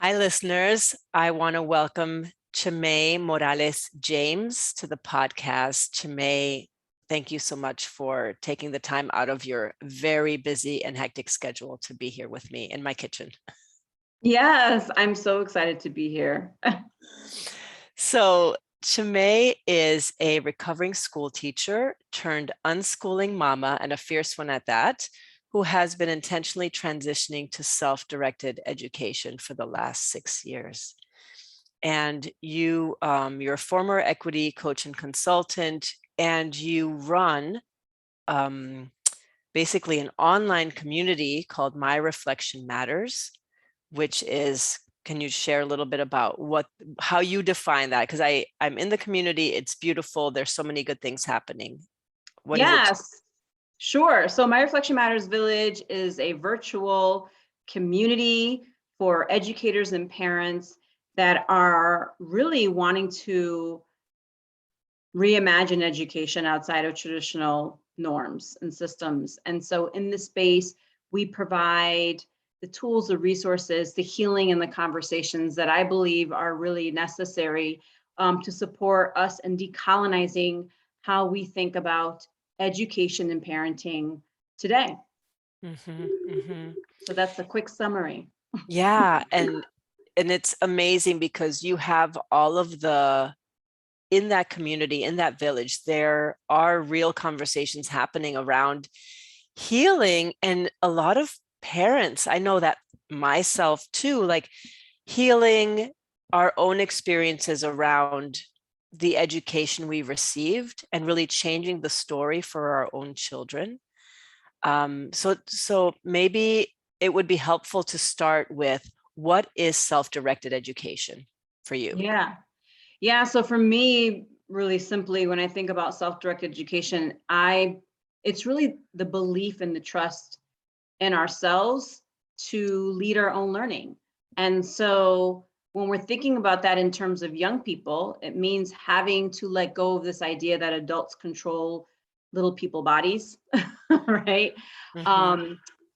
Hi, listeners. I want to welcome Chemay Morales James to the podcast. Chemay, thank you so much for taking the time out of your very busy and hectic schedule to be here with me in my kitchen. Yes, I'm so excited to be here. So, Chemay is a recovering school teacher turned unschooling mama, and a fierce one at that, who has been intentionally transitioning to self-directed education for the last 6 years. And you're a former equity coach and consultant, and you run basically an online community called My Reflection Matters, which is, can you share a little bit about how you define that? Because I'm in the community, it's beautiful, there's so many good things happening. What is it? Yes, sure. So My Reflection Matters Village is a virtual community for educators and parents that are really wanting to reimagine education outside of traditional norms and systems. And so in this space, we provide the tools, the resources, the healing, and the conversations that I believe are really necessary to support us in decolonizing how we think about education and parenting today. So that's a quick summary. Yeah, and it's amazing because you have all of in that community, in that village, there are real conversations happening around healing, and a lot of parents, I know that myself too, like healing our own experiences around the education we received and really changing the story for our own children. So maybe it would be helpful to start with, what is self-directed education for you? Yeah. So for me, really simply, when I think about self-directed education, it's really the belief and the trust in ourselves to lead our own learning. And so when we're thinking about that in terms of young people, it means having to let go of this idea that adults control little people bodies, right?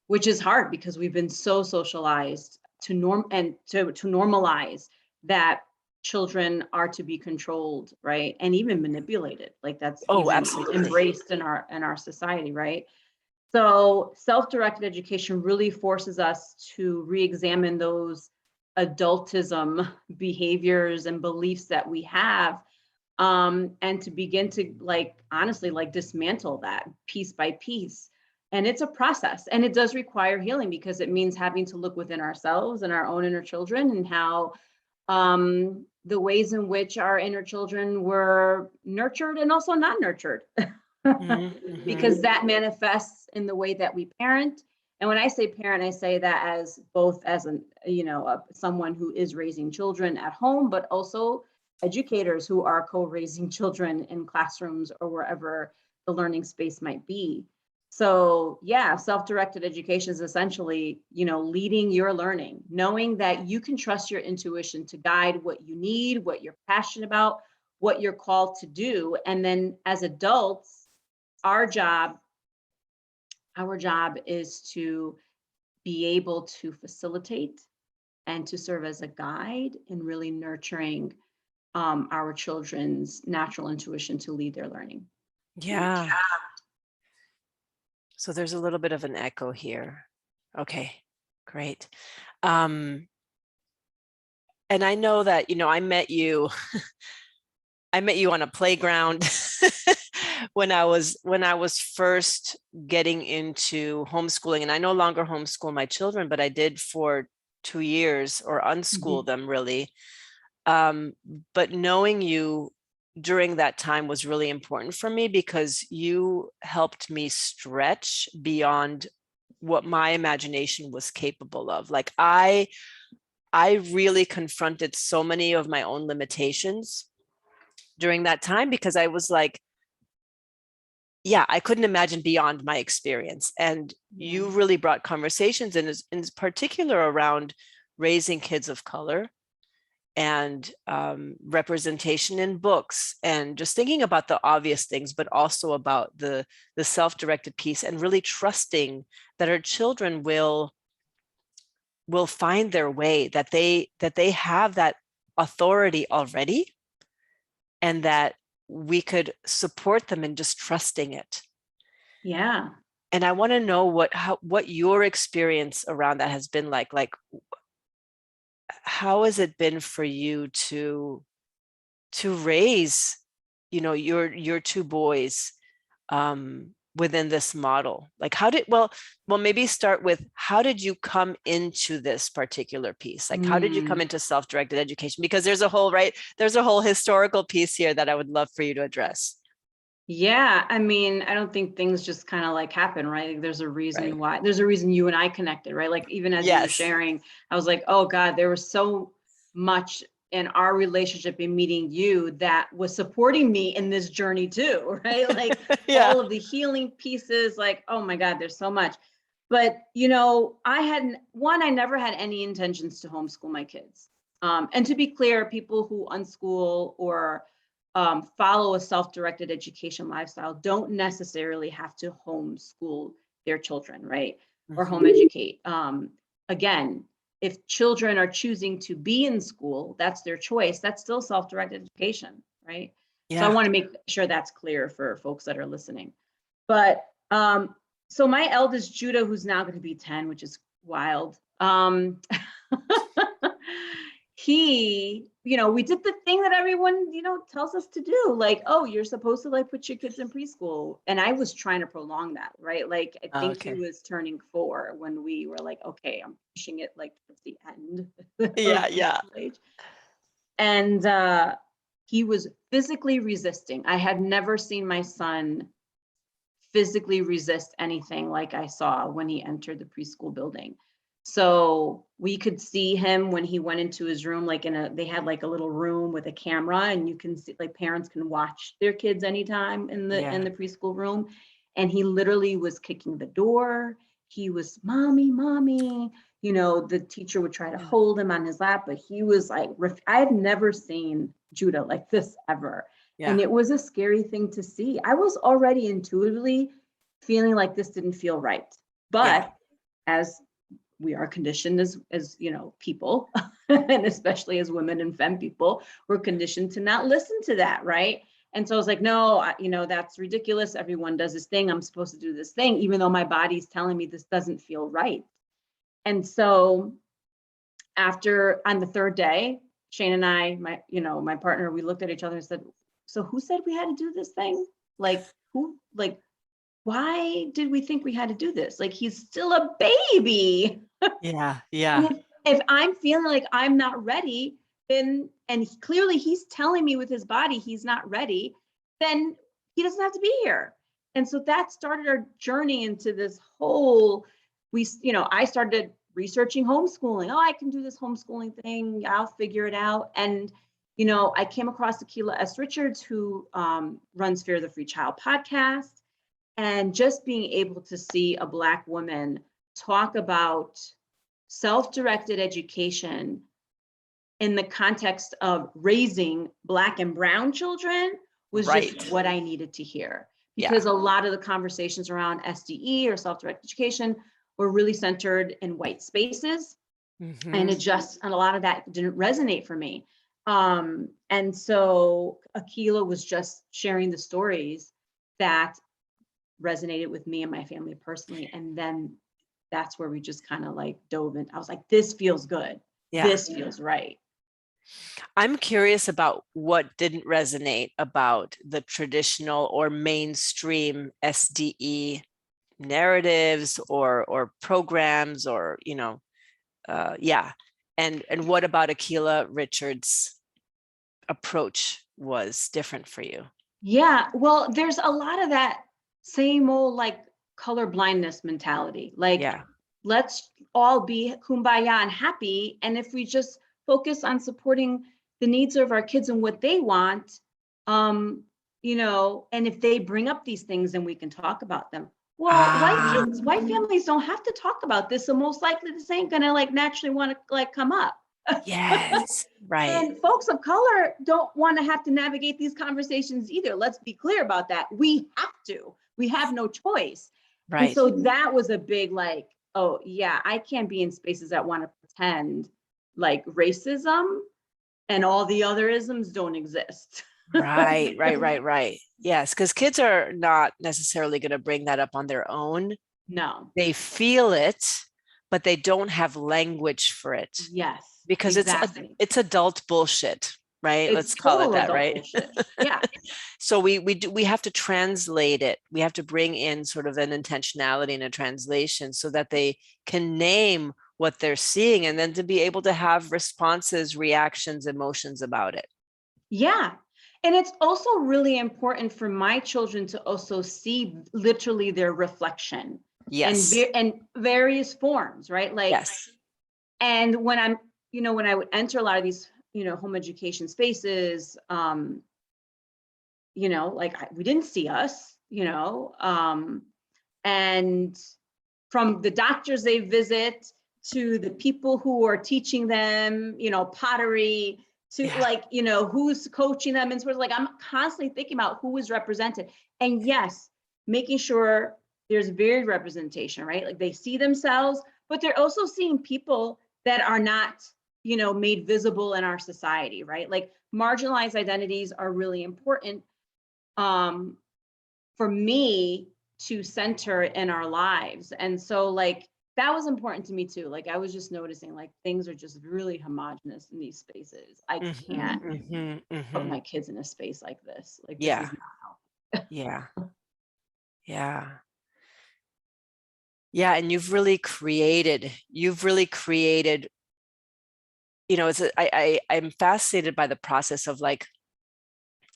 Which is hard because we've been so socialized to normalize that children are to be controlled, right? And even manipulated. Like that's Oh, even absolutely. embraced in our society, right? So self-directed education really forces us to re-examine those adultism behaviors and beliefs that we have, and to begin to honestly dismantle that piece by piece. And it's a process, and it does require healing because it means having to look within ourselves and our own inner children, and how the ways in which our inner children were nurtured and also not nurtured. Because that manifests in the way that we parent. And when I say parent, I say that as both as someone who is raising children at home, but also educators who are co-raising children in classrooms or wherever the learning space might be. So yeah, self-directed education is essentially, leading your learning, knowing that you can trust your intuition to guide what you need, what you're passionate about, what you're called to do. And then as adults, our job is to be able to facilitate and to serve as a guide in really nurturing our children's natural intuition to lead their learning. Yeah. So there's a little bit of an echo here. Okay, great. And I know that, I met you, I met you on a playground when I was first getting into homeschooling, and I no longer homeschool my children, but I did for 2 years, or unschool them really. But knowing you during that time was really important for me because you helped me stretch beyond what my imagination was capable of. Like I really confronted so many of my own limitations during that time because I was like, yeah, I couldn't imagine beyond my experience. And you really brought conversations in particular around raising kids of color and representation in books, and just thinking about the obvious things, but also about the self-directed piece, and really trusting that our children will will find their way, that they have that authority already, and that we could support them in just trusting it. Yeah. And I want to know what your experience around that has been like how has it been for you to raise, your two boys within this model? Like well, maybe start with, how did you come into this particular piece? Like, how did you come into self-directed education? Because there's a whole historical piece here that I would love for you to address. Yeah, I mean, I don't think things just kind of like happen, right? Like, there's a reason Right. why. There's a reason you and I connected, right? Like, even as you were Yes. sharing, I was like, oh God, there was so much in our relationship in meeting you that was supporting me in this journey too, right? Like Yeah. all of the healing pieces, like, oh my God, there's so much. But I never had any intentions to homeschool my kids. And to be clear, people who unschool or follow a self-directed education lifestyle don't necessarily have to homeschool their children, right? Or home educate. Again, if children are choosing to be in school, that's their choice. That's still self-directed education, right? So I want to make sure that's clear for folks that are listening. But so my eldest Judah, who's now going to be 10, which is wild. He, we did the thing that everyone, tells us to do. Like, oh, you're supposed to like put your kids in preschool. And I was trying to prolong that, right? Like, I think he was turning 4 when we were like, okay, I'm pushing it like towards the end. Yeah. Age. And he was physically resisting. I had never seen my son physically resist anything like I saw when he entered the preschool building. So we could see him when he went into his room, like they had like a little room with a camera, and you can see, like, parents can watch their kids anytime in the preschool room. And he literally was kicking the door. He was, mommy, mommy. The teacher would try to hold him on his lap, but he was like, I had never seen Judah like this ever. Yeah. And it was a scary thing to see. I was already intuitively feeling like this didn't feel right. But as we are conditioned as people, and especially as women and femme people, we're conditioned to not listen to that, right? And so I was like, no, that's ridiculous. Everyone does this thing. I'm supposed to do this thing, even though my body's telling me this doesn't feel right. And so on the third day, Shane and I, my partner, we looked at each other and said, so who said we had to do this thing? Like, why did we think we had to do this? Like, he's still a baby. Yeah. If I'm feeling like I'm not ready, and clearly he's telling me with his body he's not ready, then he doesn't have to be here. And so that started our journey into this whole, I started researching homeschooling. Oh, I can do this homeschooling thing. I'll figure it out. And, I came across Akilah S. Richards, who runs Fear the Free Child podcast. And just being able to see a Black woman talk about self-directed education in the context of raising Black and brown children was just what I needed to hear. Because a lot of the conversations around SDE or self-directed education were really centered in white spaces. Mm-hmm. And a lot of that didn't resonate for me. And so Akilah was just sharing the stories that resonated with me and my family personally. And then that's where we just kind of like dove in. I was like, this feels good. Yeah. This feels right. I'm curious about what didn't resonate about the traditional or mainstream SDE narratives or programs or, And what about Akilah Richards' approach was different for you? Yeah, well, there's a lot of that same old like color blindness mentality. Like, let's all be kumbaya and happy. And if we just focus on supporting the needs of our kids and what they want, and if they bring up these things, then we can talk about them. Well, white families don't have to talk about this. So most likely this ain't gonna like naturally want to like come up. Yes, right. And folks of color don't want to have to navigate these conversations either. Let's be clear about that. We have to. We have no choice. Right. And so that was a big like oh yeah, I can't be in spaces that want to pretend like racism and all the other isms don't exist. Right, right, right, right. Yes, because kids are not necessarily going to bring that up on their own. No. They feel it, but they don't have language for it Yes, because exactly. it's adult bullshit, right? It's Let's call it total that, adult right? bullshit. Yeah. So we have to translate it. We have to bring in sort of an intentionality and a translation so that they can name what they're seeing and then to be able to have responses, reactions, emotions about it. Yeah. And it's also really important for my children to also see literally their reflection and Yes. various forms, right? Like, Yes. and when I'm, when I would enter a lot of these, home education spaces, like we didn't see us, and from the doctors they visit to the people who are teaching them, pottery, to Yeah. like, who's coaching them. And sort of like, I'm constantly thinking about who is represented. And yes, making sure there's varied representation, right? Like they see themselves, but they're also seeing people that are not, made visible in our society, right? Like marginalized identities are really important for me to center in our lives. And so like that was important to me too. Like I was just noticing like things are just really homogenous in these spaces. I can't put my kids in a space like this. Like this Yeah. is not Yeah. Yeah. Yeah. And you've really created, I'm fascinated by the process of like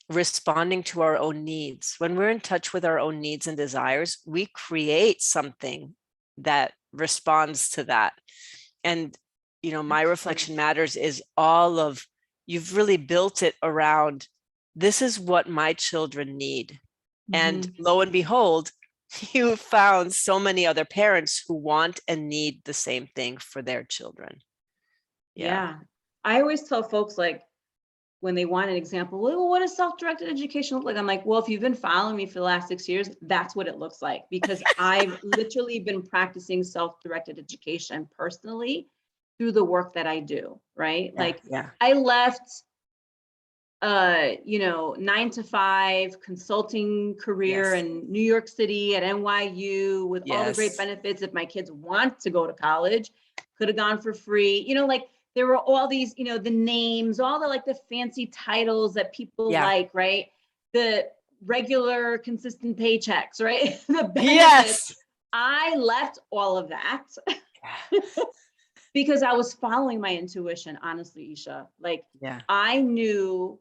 responding to our own needs. When we're in touch with our own needs and desires, we create something that responds to that. And, my reflection matters is you've really built it around, this is what my children need. And lo and behold, you found so many other parents who want and need the same thing for their children. Yeah. Yeah. I always tell folks like when they want an example, well, what does self-directed education look like? I'm like, well, if you've been following me for the last 6 years, that's what it looks like, because I've literally been practicing self-directed education personally through the work that I do, right? Yeah. Like Yeah. I left 9 to 5 consulting career Yes. in New York City at NYU with all the great Yes. benefits. If my kids want to go to college, could have gone for free. Like there were all these, the names, all the like the fancy titles that people Yeah. like, right? The regular consistent paychecks, right? The benefits. Yes. I left all of that because I was following my intuition, honestly, Isha. Like Yeah. I knew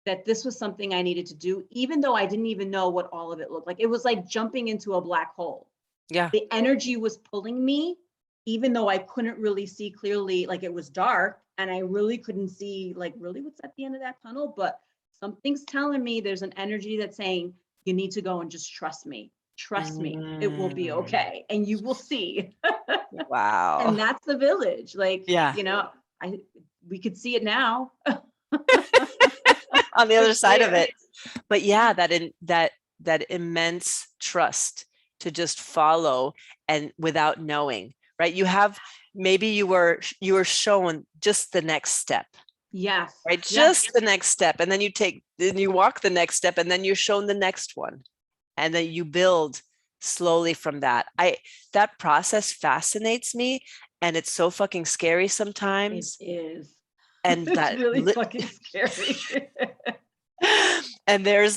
that this was something I needed to do, even though I didn't even know what all of it looked like. It was like jumping into a black hole. Yeah. The energy was pulling me, even though I couldn't really see clearly, like it was dark and I really couldn't see like really what's at the end of that tunnel. But something's telling me there's an energy that's saying, you need to go and just trust me. Trust me, it will be okay. And you will see. Wow. And that's the village. Like, Yeah. we could see it now. On the other It's side of there. it. But yeah, that immense trust to just follow and without knowing, right? Maybe you were shown just the next step, Yes. right? Yes. Just the next step. And then you walk the next step and then you're shown the next one. And then you build slowly from that. That process fascinates me. And it's so fucking scary sometimes. It is. And It's that really fucking scary. and there's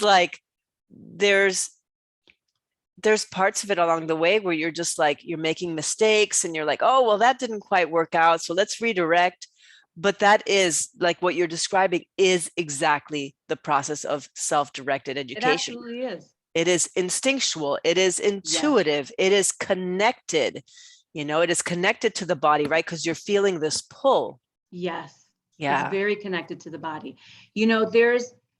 parts of it along the way where you're just like, you're making mistakes and you're like, oh, well, that didn't quite work out. So let's redirect. But that is like what you're describing is exactly the process of self-directed It education. absolutely is. It is instinctual. It is intuitive. It is connected. It is connected to the body, right? Because you're feeling this pull. Yes. It's Yeah. very connected to the body.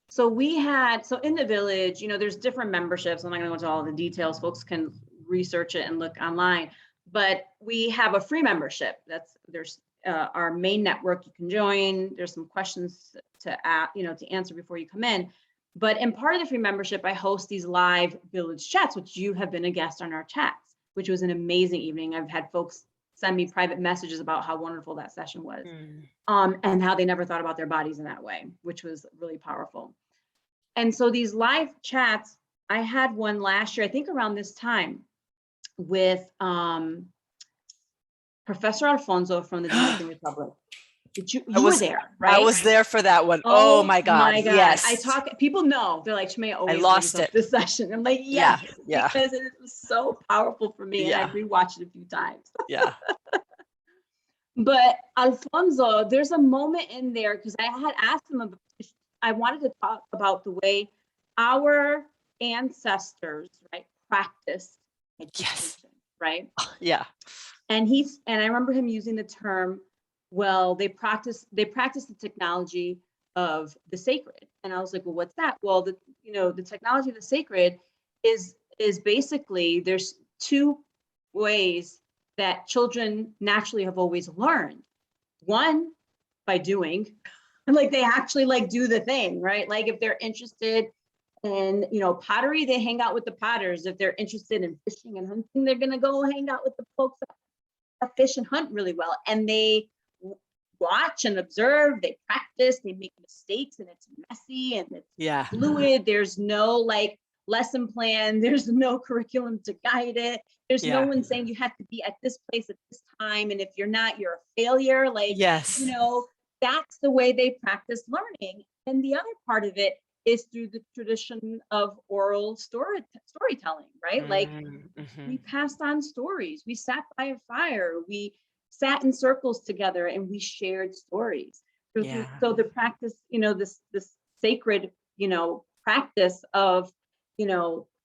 So in the village, there's different memberships. I'm not going to go into all the details. Folks can research it and look online. But we have a free membership. There's our main network you can join. There's some questions to answer before you come in. But in part of the free membership, I host these live village chats, which you have been a guest on our chats. which was an amazing evening. I've had folks send me private messages about how wonderful that session was, and how they never thought about their bodies in that way, which was really powerful. And so these live chats, I had one last year, I think around this time, with Professor Alfonso from the Dominican Republic. You were there, right? I was there for that one. Oh my God. Yes. People know, they're like, Chemay always lost brings up this session. I'm like, yes, yeah. because it was so powerful for me. And I've rewatched it a few times. Yeah. But Alfonso, there's a moment in there, because I had asked him, I wanted to talk about the way our ancestors, right, practiced education, right? Yeah. And I remember him using the term, well, they practice the technology of the sacred. And I was like, well, what's that? Well, the technology of the sacred is basically, there's two ways that children naturally have always learned. One, by doing, like they actually like do the thing, right? Like if they're interested in, pottery, they hang out with the potters. If they're interested in fishing and hunting, they're gonna go hang out with the folks that fish and hunt really well. And they watch and observe, they practice, they make mistakes, and it's messy and it's fluid. There's no like lesson plan, there's no curriculum to guide it. There's no one saying you have to be at this place at this time, and if you're not, you're a failure. Like, that's the way they practice learning. And the other part of it is through the tradition of oral storytelling, right? Like we passed on stories, we sat by a fire, we sat in circles together, and we shared stories. So the practice, this sacred, practice of,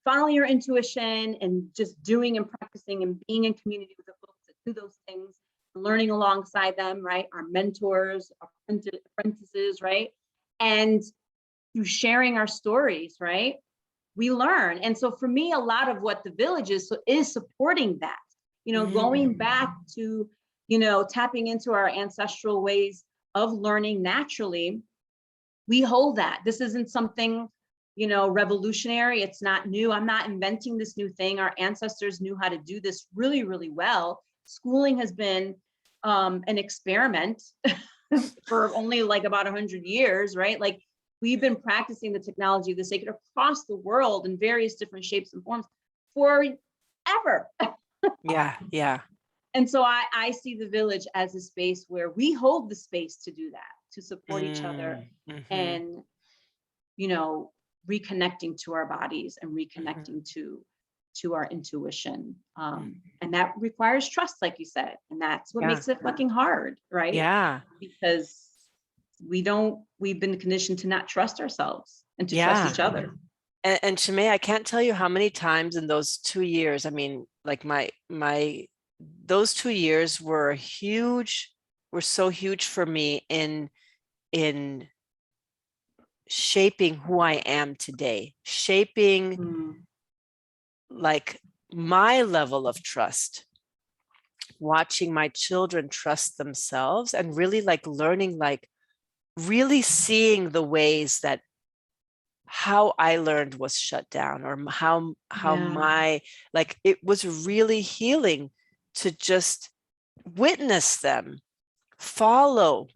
following your intuition and just doing and practicing and being in community with the folks that do those things, learning alongside them, right? Our mentors, our apprentices, right? And through sharing our stories, right? We learn. And so for me, a lot of what the village is supporting that, going back to, tapping into our ancestral ways of learning naturally. We hold that. This isn't something, revolutionary. It's not new. I'm not inventing this new thing. Our ancestors knew how to do this really, really well. Schooling has been an experiment for only like about 100 years, right? Like we've been practicing the technology of the sacred across the world in various different shapes and forms forever. Yeah. And so I see the village as a space where we hold the space to do that, to support each other and, reconnecting to our bodies and reconnecting to our intuition. And that requires trust, like you said, and that's what makes it fucking hard, right? Yeah. Because we've been conditioned to not trust ourselves and to trust each other. And Chemay, I can't tell you how many times in those 2 years, I mean, like those 2 years were so huge for me in shaping who I am today, shaping like my level of trust, watching my children trust themselves, and really like learning, like really seeing the ways that how I learned was shut down, or how my, like, it was really healing to just witness them follow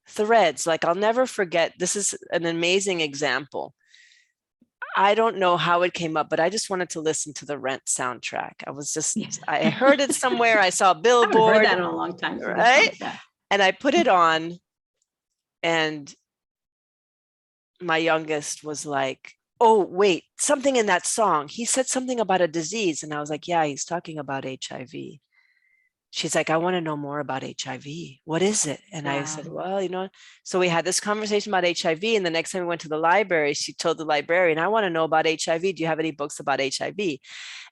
threads. Like I'll never forget, this is an amazing example. I don't know how it came up, but I just wanted to listen to the Rent soundtrack. I was just, I heard it somewhere. I saw a billboard. I haven't heard that in a long time. Right? And I put it on, and my youngest was like, oh, wait, something in that song. He said something about a disease. And I was like, yeah, he's talking about HIV. She's like, I want to know more about HIV. What is it? And I said, well, so we had this conversation about HIV. And the next time we went to the library, she told the librarian, I want to know about HIV. Do you have any books about HIV?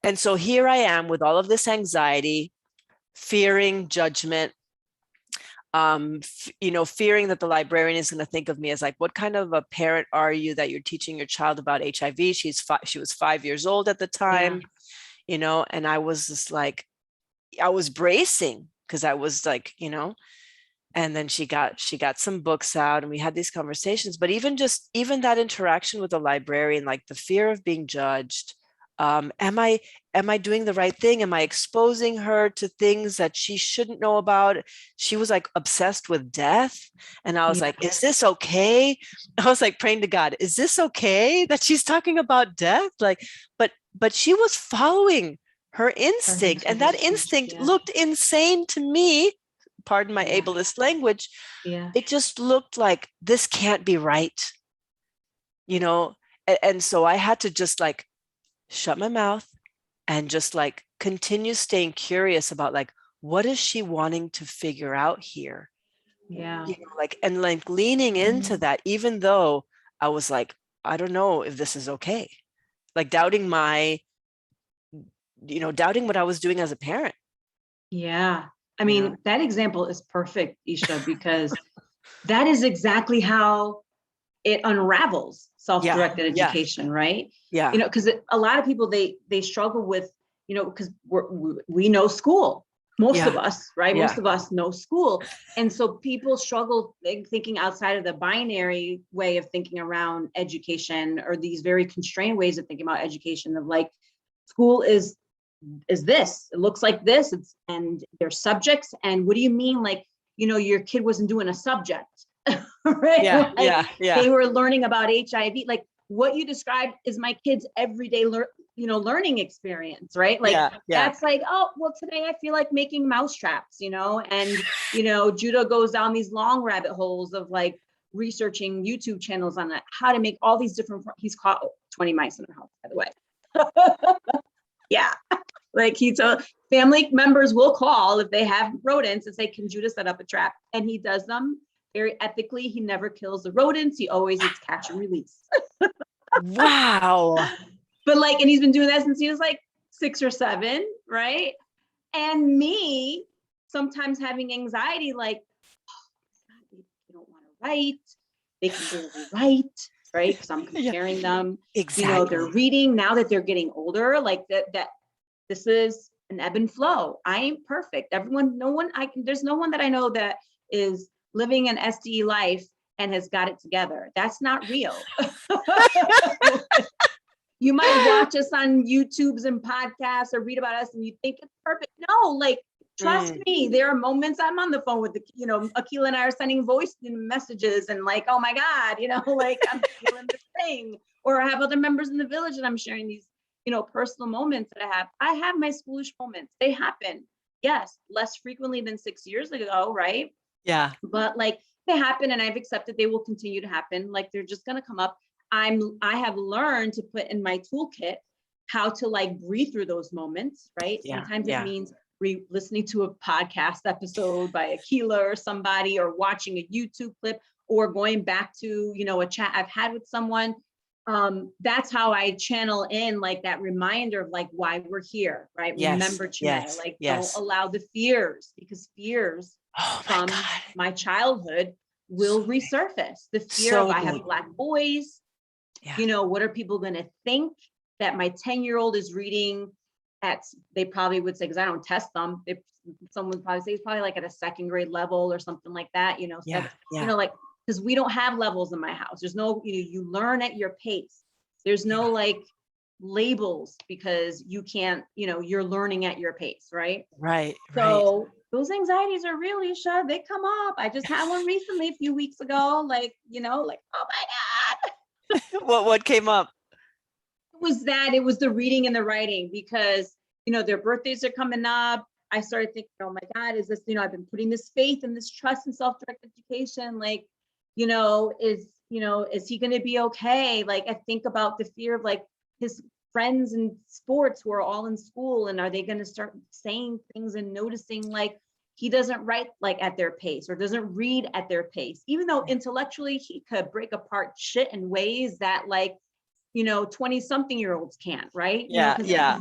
And so here I am with all of this anxiety, fearing judgment, fearing that the librarian is going to think of me as like, what kind of a parent are you that you're teaching your child about HIV? She was 5 years old at the time, and I was just like, I was bracing because I was like, and then she got some books out and we had these conversations. But even that interaction with the librarian, like the fear of being judged, Am I doing the right thing? Am I exposing her to things that she shouldn't know about? She was like obsessed with death. And I was Yeah. like, is this okay? I was like praying to God, is this okay that she's talking about death? Like, but she was following her Her instinct, and that intuition. instinct Yeah. looked insane to me. Pardon my Yeah. ableist language. Yeah. It just looked like this can't be right, you know? And so I had to just like shut my mouth and just like continue staying curious about like, what is she wanting to figure out here? Yeah. You know, like, and like leaning into that, even though I was like, I don't know if this is okay. Like doubting my, doubting what I was doing as a parent, Yeah. I you know? mean, that example is perfect, Isha, because that is exactly how it unravels Yeah. self-directed Yeah. education, right? Yeah. Because a lot of people they struggle with, because we know school. Most of Yeah. us, right? Most Yeah. of us know school, and so people struggle thinking outside of the binary way of thinking around education, or these very constrained ways of thinking about education. Of like, school is this? It looks like this. And there's subjects. And what do you mean? Like, your kid wasn't doing a subject, right? Yeah. Like Yeah. Yeah. they were learning about HIV. Like what you described is my kid's everyday learning experience, right? Like Yeah. Yeah. that's like, oh, well, today I feel like making mouse traps, and Judah goes down these long rabbit holes of like researching YouTube channels on how to make all these different. He's caught 20 mice in the house, by the way. Yeah. Like he told family members will call if they have rodents and say, can Judah set up a trap? And he does them very ethically. He never kills the rodents. He always it's catch and release. Wow. But like, and he's been doing that since he was like 6 or 7, right? And me sometimes having anxiety, like, oh, God, they don't want to write. They can barely write, right? Because I'm Yeah. comparing them. They're Exactly. reading now that they're getting older, like that this is an ebb and flow. I ain't perfect. There's no one that I know that is living an SDE life and has got it together. That's not real. You might watch us on YouTubes and podcasts or read about us and you think it's perfect. No, like, trust me, there are moments I'm on the phone with Akila and I are sending voice messages and like, oh my God, like I'm feeling this thing. Or I have other members in the village and I'm sharing these, personal moments that I have my schoolish moments. They happen. Yes, less frequently than 6 years ago, right? Yeah. But like they happen and I've accepted they will continue to happen. Like they're just going to come up. I have learned to put in my toolkit how to like breathe through those moments, right? Yeah. Sometimes Yeah. it means listening to a podcast episode by Akila or somebody, or watching a YouTube clip, or going back to, a chat I've had with someone. That's how I channel in like that reminder of like why we're here, right? Yes. Remember, Chemay, Yes. like don't Yes. allow the fears, because fears Oh my from God. my childhood will So resurface. The fear of so I have deep. Black boys, Yeah. what are people going to think that my 10-year-old is reading they probably would say, because I don't test them, someone would probably say it's probably like at a second grade level or something like that, Yeah. Yeah. like, because we don't have levels in my house. There's no, you learn at your pace. There's no Yeah. like labels, because you can't, you're learning at your pace, right? Right. Right. So those anxieties are really they come up. I just had one recently a few weeks ago, like, like, oh my God. What came up? It was the reading and the writing, because, their birthdays are coming up. I started thinking, oh my God, is this, I've been putting this faith and this trust in self-directed education. Like, is he going to be okay? Like, I think about the fear of like his friends in sports who are all in school, and are they going to start saying things and noticing like he doesn't write like at their pace, or doesn't read at their pace, even though intellectually he could break apart shit in ways that like 20 something year olds can't, right? Yeah. Because Yeah.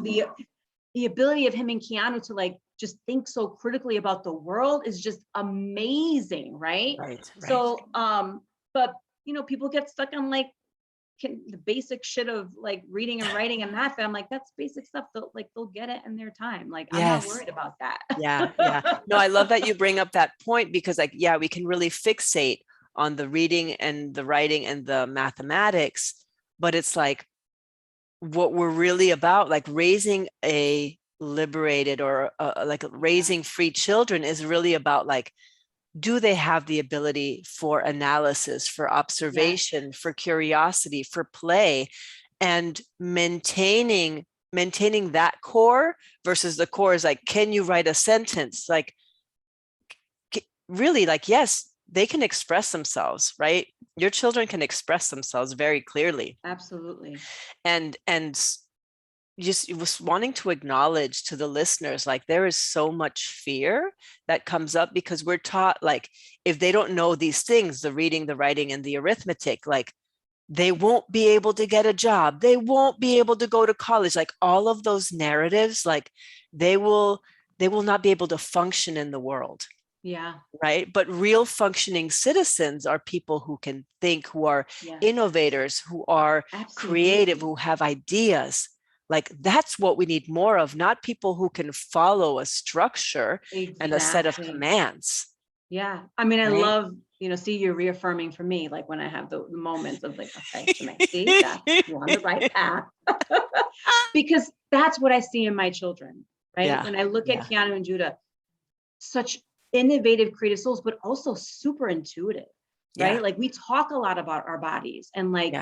the ability of him and Keanu to like just think so critically about the world is just amazing, right? Right. Right. So but people get stuck on like the basic shit of like reading and writing and math, and I'm like, that's basic stuff. They'll get it in their time. Like, I'm not Yes. worried about that. Yeah. Yeah. No, I love that you bring up that point, because like, yeah, we can really fixate on the reading and the writing and the mathematics, but it's like, what we're really about, like raising a liberated or like raising free children is really about like, do they have the ability for analysis, for observation, for curiosity, for play, and maintaining that core versus the core is like, can you write a sentence? Like, really, like, yes, they can express themselves, right? Your children can express themselves very clearly. Absolutely. And just was wanting to acknowledge to the listeners, like, there is so much fear that comes up because we're taught, like, if they don't know these things, the reading, the writing, and the arithmetic, like, they won't be able to get a job, they won't be able to go to college, like all of those narratives, like they will not be able to function in the world. Yeah. Right. But real functioning citizens are people who can think, who are innovators, who are creative, who have ideas. Like, that's what we need more of, not people who can follow a structure and a set of commands. Yeah. I mean, I love, see, you're reaffirming for me, like when I have the moments of like, okay, Chemay, see, you're on the right path. Because that's what I see in my children, right? Yeah. When I look at Keanu and Judah, such innovative, creative souls, but also super intuitive, right? Like we talk a lot about our bodies and like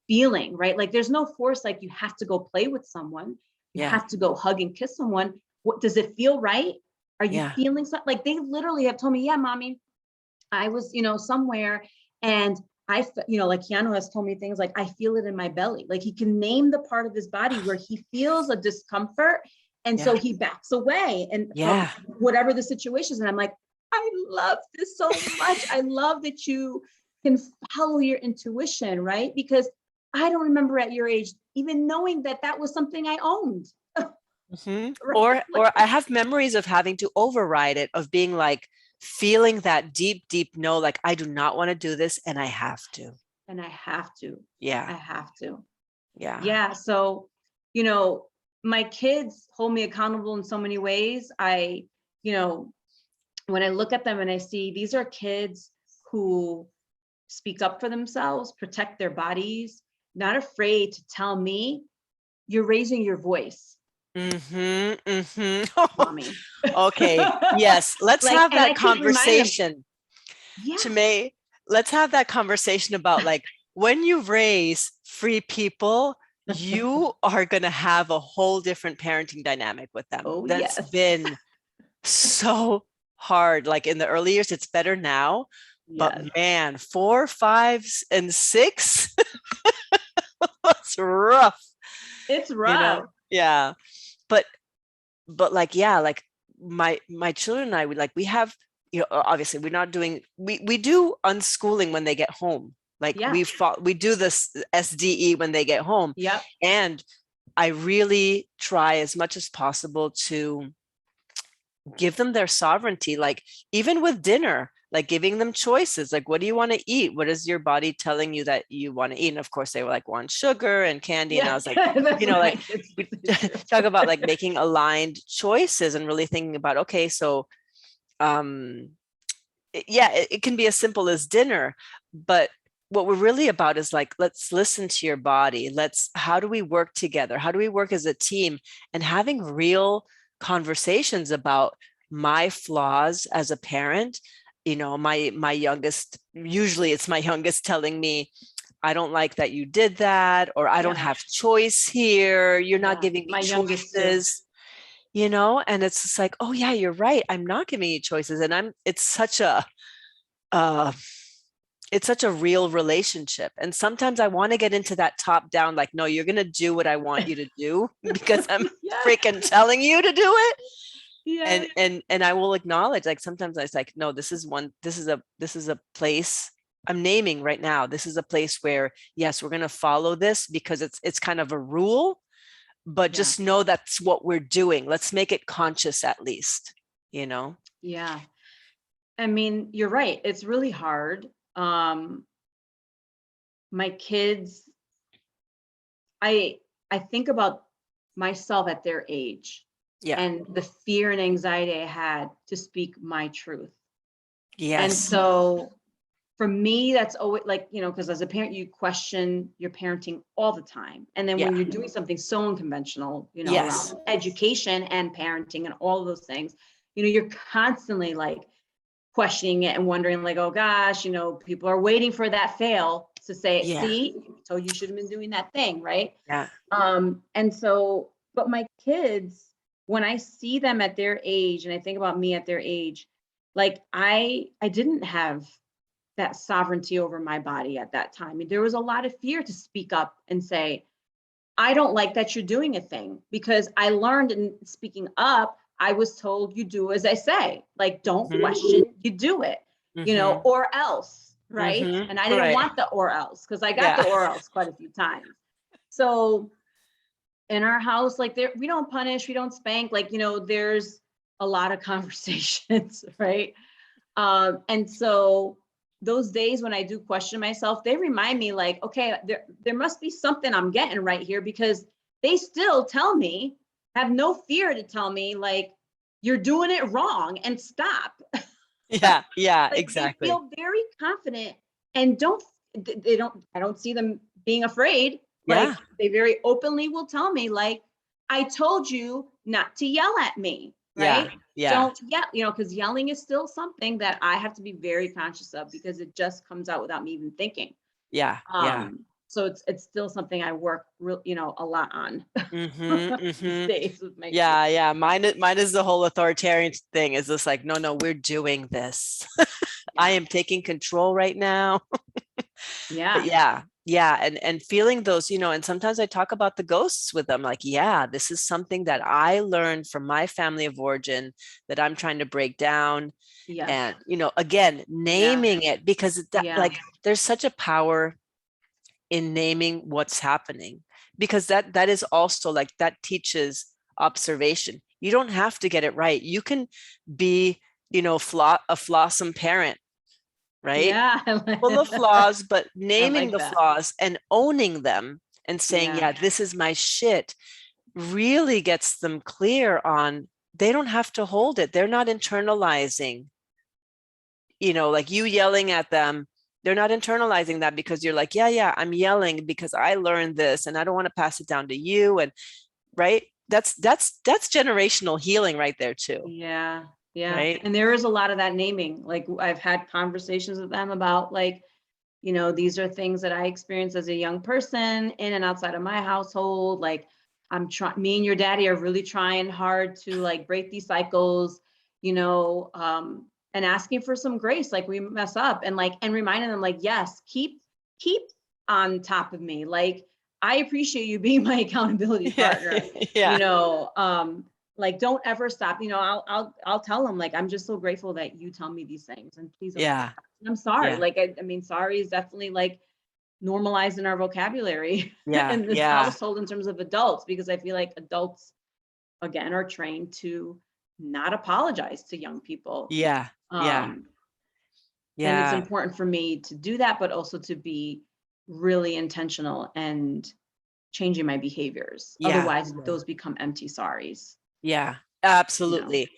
feeling, right? Like there's no force, like you have to go play with someone. You have to go hug and kiss someone. What does it feel right? Are you feeling something? Like they literally have told me, yeah, mommy, I was, somewhere and like Keanu has told me things like, I feel it in my belly. Like he can name the part of his body where he feels a discomfort. And so he backs away and from whatever the situation is. And I'm like, I love this so much. I love that you can follow your intuition, right? Because I don't remember at your age even knowing that that was something I owned. Right? Or I have memories of having to override it, of being like, feeling that deep no, like, I do not want to do this and I have to. And I have to. Yeah. I have to. Yeah. Yeah. So, my kids hold me accountable in so many ways. When I look at them and I see these are kids who speak up for themselves, protect their bodies, not afraid to tell me, you're raising your voice. Mommy. Okay. Yes. Let's have that conversation. Chemay, let's have that conversation about like, when you raise free people, you are going to have a whole different parenting dynamic with them. That's been so hard. Like in the early years, it's better now, but man, 4, 5, and 6, it's rough. It's rough. Yeah. But like, like my children and I, we have, obviously we're not doing, we do unschooling when they get home. Like we do this SDE when they get home. Yep. And I really try as much as possible to give them their sovereignty, like even with dinner, like giving them choices, like, what do you want to eat? What is your body telling you that you want to eat? And of course they were like, want sugar and candy. And I was like, like we talk about like making aligned choices and really thinking about, okay, so it can be as simple as dinner, but what we're really about is like, let's listen to your body. How do we work together? How do we work as a team? And having real conversations about my flaws as a parent. My youngest, usually it's my youngest telling me, I don't like that you did that, or I don't have choice here. You're not giving me choices, and it's just like, oh yeah, you're right. I'm not giving you choices. And it's such a real relationship. And sometimes I want to get into that top down, like, no, you're going to do what I want you to do because I'm freaking telling you to do it. Yeah. And I will acknowledge, like, sometimes I was like, no, this is a place I'm naming right now. This is a place where, yes, we're going to follow this because it's kind of a rule, but just know that's what we're doing. Let's make it conscious at least, Yeah. I mean, you're right. It's really hard. My kids, I think about myself at their age and the fear and anxiety I had to speak my truth. Yes. And so for me, that's always like, because as a parent, you question your parenting all the time. And then when Yeah. you're doing something so unconventional, Yes. around education and parenting and all of those things, you're constantly like questioning it and wondering like, oh gosh, people are waiting for that fail to say, Yeah. see, so you should have been doing that thing, right? Yeah. And so, but my kids, when I see them at their age, and I think about me at their age, like I didn't have that sovereignty over my body at that time. There was a lot of fear to speak up and say, I don't like that you're doing a thing, because I learned in speaking up, I was told you do as I say, like, don't question, you do it, or else, right? And I didn't Right. want the or else, because I got Yeah. the or else quite a few times. So in our house, like we don't punish, we don't spank, like, there's a lot of conversations, right? And so those days when I do question myself, they remind me like, okay, there must be something I'm getting right here, because they still tell me, have no fear to tell me like, you're doing it wrong and stop. Yeah. Yeah. Like they Exactly. feel very confident and I don't see them being afraid. Like Yeah. they very openly will tell me like, I told you not to yell at me, Yeah. right? Yeah. Don't yell, because yelling is still something that I have to be very conscious of, because it just comes out without me even thinking. Yeah. Yeah. So it's still something I work real, a lot on these Mm-hmm. days with my kids. Yeah. Yeah. Mine is the whole authoritarian thing, is this like, no, we're doing this. I Yeah. am taking control right now. But Yeah. yeah, yeah, and feeling those, and sometimes I talk about the ghosts with them, like, yeah, this is something that I learned from my family of origin that I'm trying to break down. Yes. And again, Yeah. naming it, because Yeah. like there's such a power in naming what's happening, because that is also like, that teaches observation. You don't have to get it right. You can be a flawsome parent, right? Yeah. Full of flaws, but I naming like the that. flaws and owning them and saying, Yeah. yeah, this is my shit, really gets them clear on, they don't have to hold it. They're not internalizing, like you yelling at them. They're not internalizing that, because you're like, yeah, I'm yelling because I learned this and I don't want to pass it down to you. And right. That's generational healing right there too. Yeah. Yeah. Right. And there is a lot of that naming. Like I've had conversations with them about like, these are things that I experienced as a young person in and outside of my household. Like I'm trying, me and your daddy are really trying hard to like break these cycles, and asking for some grace. Like we mess up and like, and reminding them like, yes, keep on top of me. Like I appreciate you being my accountability Yeah. partner, Yeah. like don't ever stop. I'll tell them like, I'm just so grateful that you tell me these things and please don't ever Yeah. stop. And I'm sorry. Yeah. Like, I mean, sorry is definitely like normalized in our vocabulary Yeah. in this Yeah. household in terms of adults, because I feel like adults, again, are trained to not apologize to young people. Yeah. Yeah. Um, and it's Yeah. important for me to do that, but also to be really intentional and changing my behaviors. Yeah. Otherwise, those become empty sorries, Yeah, you know? absolutely.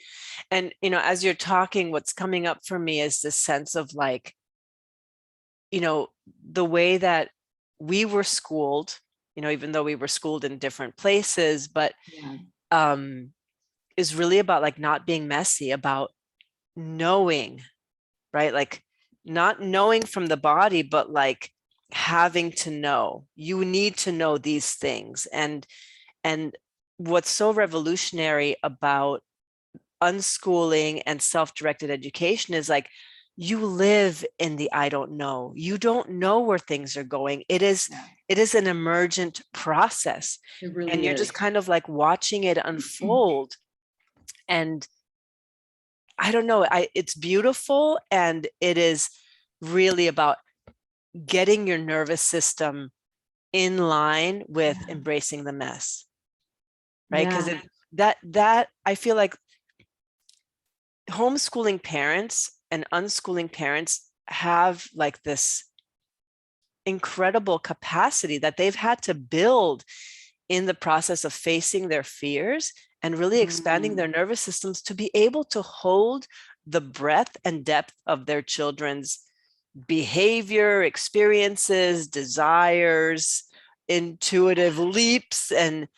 And, as you're talking, what's coming up for me is this sense of like, the way that we were schooled, even though we were schooled in different places, but Yeah. um, is really about like not being messy, about knowing, right? Like not knowing from the body, but like having to know. You need to know these things. And what's so revolutionary about unschooling and self-directed education is like, you live in the I don't know. You don't know where things are going. It is Yeah, an emergent process. it And really you're just is. kind of like watching it unfold. And I don't know, it's beautiful. And it is really about getting your nervous system in line with Yeah. embracing the mess, right? Because Yeah. that I feel like homeschooling parents and unschooling parents have like this incredible capacity that they've had to build in the process of facing their fears and really expanding Mm, their nervous systems to be able to hold the breadth and depth of their children's behavior, experiences, desires, intuitive leaps, and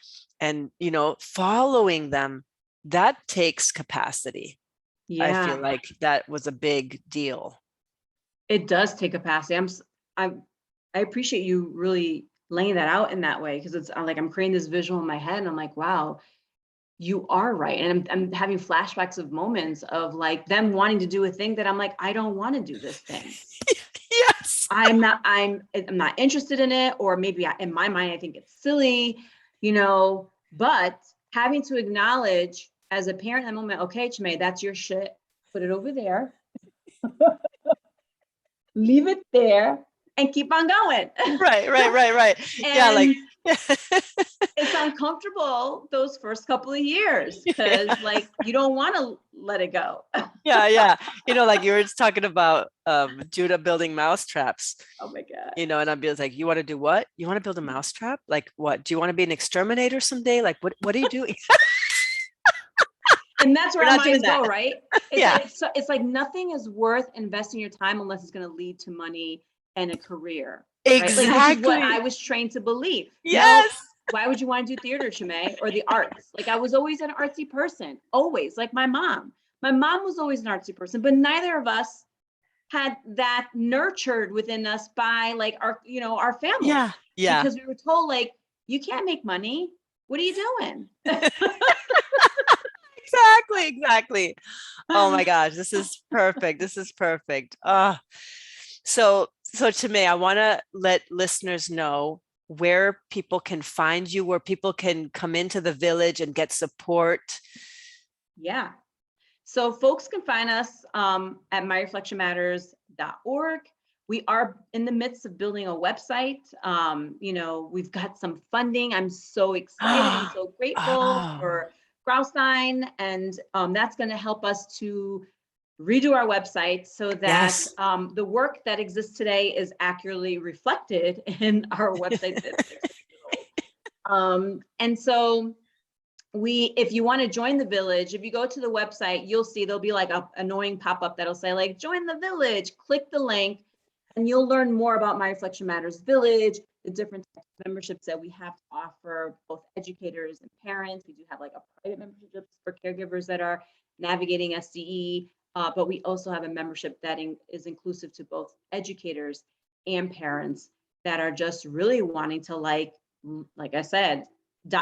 following them, that takes capacity. I feel Yeah, like that was a big deal. it does take capacity. I appreciate you really laying that out in that way, because it's like I'm creating this visual in my head and I'm like, wow, you are right. And I'm having flashbacks of moments of like them wanting to do a thing that I'm like, I don't want to do this thing. Yes. I'm not interested in it, or maybe in my mind I think it's silly, but having to acknowledge as a parent in that moment, okay, Chemay, that's your shit, put it over there, leave it there, and keep on going. Right. Yeah, like And it's uncomfortable those first couple of years, because like you don't want to let it go. yeah. Like you were just talking about Judah building mousetraps. Oh my God. And I'd be like, you want to do what? You want to build a mousetrap? Like what? Do you want to be an exterminator someday? Like what are you doing? And that's where We're our not doing minds go, that. right? Yeah. It's like nothing is worth investing your time unless it's going to lead to money and a career, right? Like, which is what I Exactly. was trained to believe. No, Yes. why would you want to do theater, Chemay, or the arts? Like, I was always an artsy person, always. Like my mom. My mom was always an artsy person, but neither of us had that nurtured within us by like our family, Yeah. because we were told like, you can't make money. What are you doing? Exactly. Oh my gosh, this is perfect. So Chemay, I want to let listeners know where people can find you, where people can come into the village and get support. Yeah. So folks can find us at myreflectionmatters.org. We are in the midst of building a website. We've got some funding. I'm so excited and so grateful Oh, for Graustein, and that's going to help us to redo our website so that yes. the work that exists today is accurately reflected in our website that's 6 years old. And so if you want to join the village, if you go to the website, you'll see there'll be like a annoying pop-up that'll say like, join the village, click the link, and you'll learn more about My Reflection Matters Village, the different types of memberships that we have to offer both educators and parents. We do have like a private membership for caregivers that are navigating SDE, but we also have a membership that is inclusive to both educators and parents that are just really wanting to like I said,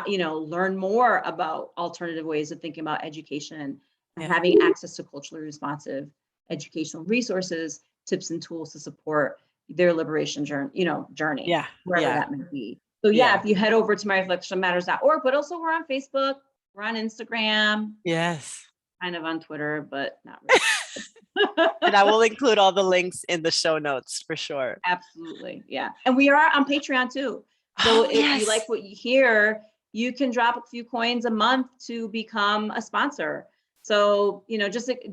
learn more about alternative ways of thinking about education and Yeah. having access to culturally responsive educational resources, tips and tools to support their liberation journey, Yeah. wherever Yeah. that may be. So Yeah. if you head over to myreflectionmatters.org, but also we're on Facebook, we're on Instagram, Yes. kind of on Twitter, but not really. And I will include all the links in the show notes for sure. Absolutely. Yeah. And we are on Patreon too. So Oh, if you yes. like what you hear, you can drop a few coins a month to become a sponsor. So, just like,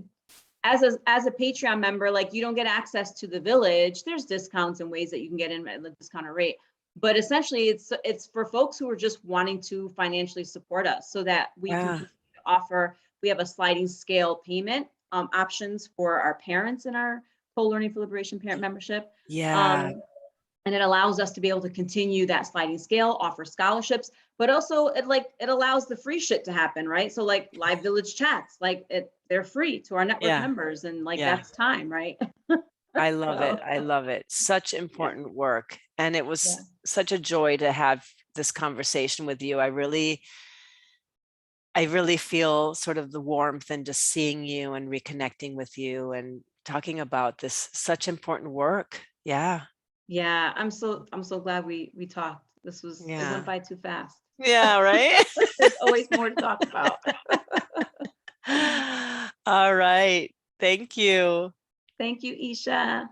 as a Patreon member, like you don't get access to the village. There's discounts and ways that you can get in at a discounted rate. But essentially it's for folks who are just wanting to financially support us so that we can Yeah. continue to offer. We have a sliding scale payment options for our parents in our co-learning for liberation parent membership. Yeah. And it allows us to be able to continue that sliding scale, offer scholarships, but also it allows the free shit to happen, right? So like live village chats, they're free to our network Yeah. members, and like Yeah. that's time, right? I love it. So, I love it. Such yeah, important work. And it yeah, was such a joy to have this conversation with you. I really feel sort of the warmth and just seeing you and reconnecting with you and talking about this such important work. Yeah. yeah. I'm so glad we talked. It went Yeah. by too fast. Yeah, right. There's always more to talk about. All right. Thank you. Thank you, Isha.